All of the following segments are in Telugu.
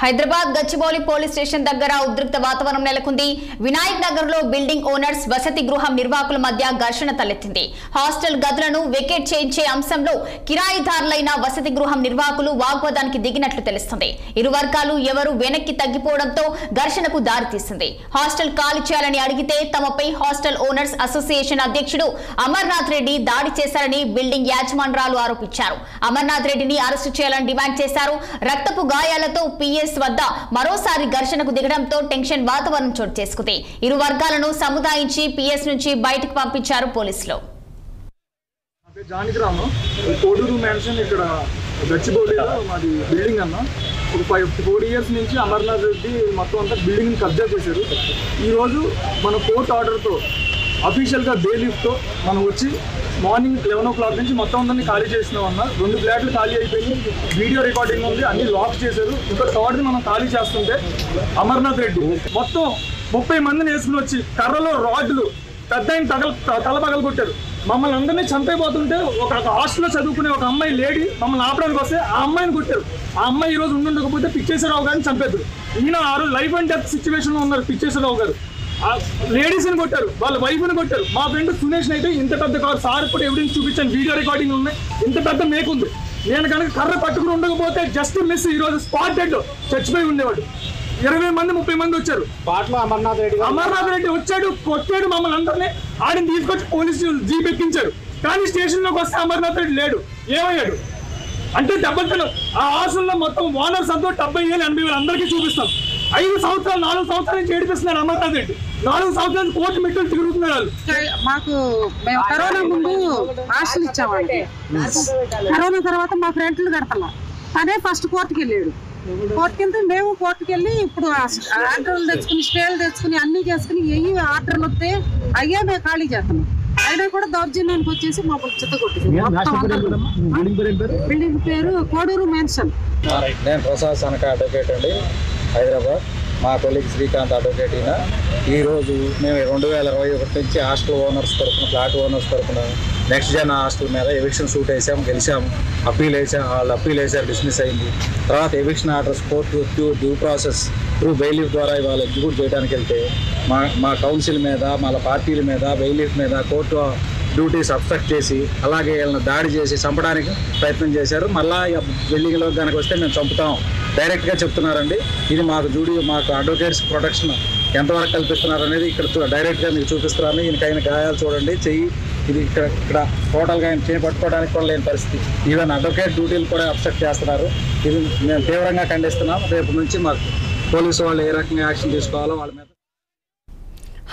హైదరాబాద్ గచ్చిబౌలి పోలీస్ స్టేషన్ దగ్గర ఉద్రిక్త వాతావరణం నెలకొంది. వినాయక్ నగర్ లో బిల్డింగ్ ఓనర్స్ వసతి గృహం నిర్వాహకుల మధ్య ఘర్షణ తలెత్తింది. హాస్టల్ గదులను వెకేట్ చేయించే అంశంలో కిరాయిదారులైన వసతి గృహం నిర్వాహకులు వాగ్వాదానికి దిగినట్లు తెలుస్తుంది. ఇరు వర్గాలు ఎవరు వెనక్కి తగ్గిపోవడంతో ఘర్షణకు దారితీసింది. హాస్టల్ ఖాళీ చేయాలని అడిగితే తమపై హాస్టల్ ఓనర్స్ అసోసియేషన్ అధ్యక్షుడు అమర్నాథ్ రెడ్డి దాడి చేశారని బిల్డింగ్ యాజమాన్యాలు ఆరోపించారు. అమర్నాథ్ రెడ్డిని అరెస్టు చేయాలని డిమాండ్ చేశారు. రక్తపు గాయాలతో పిఎస్ వద్ద మరోసారి ఘర్షణకు దిగడంతో టెన్షన్ వాతావరణం చోటు చేసుకుంది. ఇరు వర్గాలను సముదాయించి పిఎస్ నుంచి బయటకు పంపించారు పోలీసులు. కోడూరు మ్యాన్షన్ ఇక్కడ గచ్చిబౌలిలో మాది బిల్డింగ్ అన్న. ఒక 4 years నుంచి అమర్నాథ్ రెడ్డి మొత్తం అంతా బిల్డింగ్ కబ్జా చేశారు. ఈరోజు మన కోర్టు ఆర్డర్తో అఫీషియల్గా బెయిలిఫ్తో మనం వచ్చి మార్నింగ్ 11 o'clock నుంచి మొత్తం అందరినీ ఖాళీ చేసినాం అన్న. 2 ఫ్లాట్లు ఖాళీ అయిపోయింది, వీడియో రికార్డింగ్ ఉంది, అన్ని లాక్ చేశారు. ఇంకా థర్డ్ని మనం ఖాళీ చేస్తుంటే అమర్నాథ్ రెడ్డి మొత్తం 30 మందిని వేసుకుని వచ్చి కర్రలో రాడ్లు పెద్ద తల పగలు కొట్టారు. మమ్మల్ని అందరినీ చంపైపోతుంటే ఒక హాస్టల్లో చదువుకునే ఒక అమ్మాయి లేడీ మమ్మల్ని ఆపడానికి వస్తే ఆ అమ్మాయిని కొట్టారు. ఆ అమ్మాయి ఈరోజు ఉండకపోతే పిచ్చేశ్వరరావు గారిని చంపేద్దరు. ఈయన ఆ రోజు లైఫ్ అండ్ డెత్ సిచ్యువేషన్లో ఉన్నారు పిచ్చేశ్వరరావు గారు. లేడీస్ని కొట్టారు, వాళ్ళ వైఫ్ని కొట్టారు. మా ఫ్రెండ్ సునేష్ అయితే ఇంత పెద్ద కారు సార్ కూడా ఎవిడెన్స్ చూపించాను, వీడియో రికార్డింగ్ ఉన్నాయి, ఇంత పెద్ద మేకుంది. నేను కనుక కర్ర పట్టుకుని ఉండకపోతే జస్ట్ మిస్ ఈరోజు స్పాట్ డెడ్ చచ్చిపోయి ఉండేవాడు. 20 మంది 30 మంది వచ్చారు. అమర్నాథ్ రెడ్డి వచ్చాడు, కొట్టాడు మమ్మల్ని అందరినీ. ఆడిని తీసుకొచ్చి పోలీసు జీప్ ఎక్కించారు. కానీ స్టేషన్లోకి వస్తే అమర్నాథ్ రెడ్డి లేడు. ఏమయ్యాడు అంటే దెబ్బలు. ఆ హాస్టల్లో మొత్తం ఓనర్స్ అంతా 70,000 80,000 అందరికీ చూపిస్తాం. 5 సంవత్సరాలు 4 సంవత్సరాల నుంచి ఏడిపిస్తున్నారు అమర్నాథ్ రెడ్డి. 4 సంవత్సరాలు కోర్టు మెట్టులు తిరుగుతున్నారు. మాకు మేము కరోనా ముందు హాస్టల్ ఇచ్చామండి. కరోనా తర్వాత మా ఫ్రెండ్లు కడతలా తనే ఫస్ట్ కోర్టుకి వెళ్ళాడు. కోర్టుకి వెళ్తే మేము కోర్టుకి వెళ్ళి ఇప్పుడు ఆర్డర్లు తెచ్చుకుని స్టేలు తెచ్చుకుని అన్ని చేసుకుని ఏ ఆర్డర్లు వస్తే అయ్యే మేము ఖాళీ చేస్తున్నాం. అయినా కూడా దౌర్జన్యానికి వచ్చేసి మా చిత్త కొట్టింది. బిల్డింగ్ పేరు కోడూరు మ్యాన్షన్. నేను ప్రసాద్ సనక అడ్వకేట్ అండి, హైదరాబాద్. మా కొలీగ్ శ్రీకాంత్ అడ్వకేట్. ఈరోజు మేము 2021 నుంచి హాస్టల్ ఓనర్స్ తరఫున, ఫ్లాట్ ఓనర్స్ తరఫున నెక్స్ట్ జన్ హాస్టల్ మీద ఎవిక్షన్ సూట్ వేసాము, గెలిచాము. అప్పీల్ వేసాము, వాళ్ళు అప్పీల్ వేసారు, డిస్మిస్ అయింది. తర్వాత eviction orders court due process through bailiff ద్వారా ఇవాళ ఎగ్జిక్యూట్ చేయడానికి వెళ్తే మా కౌన్సిల్ మీద, మా పార్టీల మీద, బెయిలిఫ్ మీద కోర్టు డ్యూటీస్ అబ్స్ట్రక్ట్ చేసి అలాగే వీళ్ళని దాడి చేసి చంపడానికి ప్రయత్నం చేశారు. మళ్ళీ బిల్డింగ్లో కనుక వస్తే మేము చంపుతాం డైరెక్ట్గా చెప్తున్నారండి. ఇది మాకు అడ్వకేట్స్ ప్రొటెక్షన్ ఎంతవరకు కల్పిస్తున్నారు అనేది ఇక్కడ డైరెక్ట్గా మీకు చూపిస్తున్నాను. ఈయనకైన గాయాలు చూడండి, చెయ్యి ఇది ఇక్కడ టోటల్గా ఆయన చేపట్టుకోవడానికి కూడా లేని పరిస్థితి. ఈవెన్ అడ్వకేట్ డ్యూటీలు కూడా అబ్స్ట్రక్ట్ చేస్తున్నారు. ఇది మేము తీవ్రంగా ఖండిస్తున్నాం. రేపు నుంచి మాకు పోలీసు వాళ్ళు ఏ రకంగా యాక్షన్ తీసుకోవాలో వాళ్ళ మీద.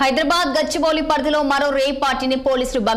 హైదరాబాద్ గచ్చిబౌలి పరిధిలో మరో రేప్ పార్టీని పోలీసులు